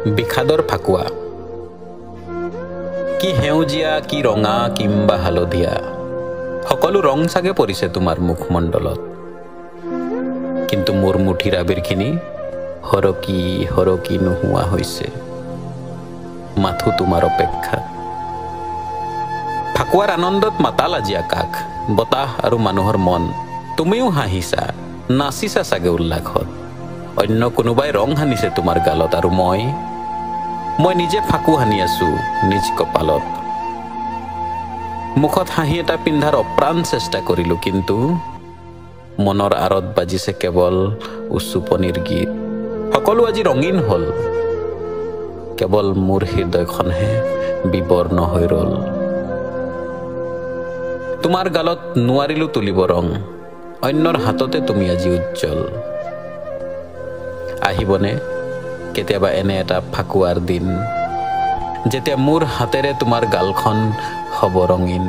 বিষাদৰ ফাকুৱা কি সেউজীয়া কি ৰঙা কিম্বা হালধীয়া সকলো ৰং চাগে পৰিছে তোমাৰ মুখমণ্ডলত কিন্তু মোৰ মুঠিৰ আবিৰখিনি হৰকি হৰকি নোহোৱা হৈছে মাথো তোমাৰ অপেক্ষা ফাকুৱাৰ আনন্দত মাতাল আজি আকাশ বতাহ আৰু মানুহৰ মন তুমিও হাঁহিছা নাচিছা চাগে উল্লাসত অন্য কোনোবাই ৰং হানিছে তোমাৰ গালত আৰু মই নিজে ফাকু হানি আছো নিজ কপালত মুখত হাঁহি এটা পিন্ধাৰ অপ্ৰাণ চেষ্টা কৰিলো কিন্তু মনৰ আৰত বাজিছে কেৱল উচুপনিৰ গীত সকলো আজি ৰঙীন হল কেৱল মোৰ হৃদয়খনহে বিবৰ্ণ হৈ ৰল তোমাৰ গালত নোৱাৰিলো তুলিব ৰং অন্যৰ হাততে তুমি আজি উজ্জ্বল আহিবনে কেতিয়াবা এনে এটা ফাকুৱাৰ দিন যেতিয়া মোৰ হাতেৰে তোমাৰ গালখন হ'ব ৰঙীন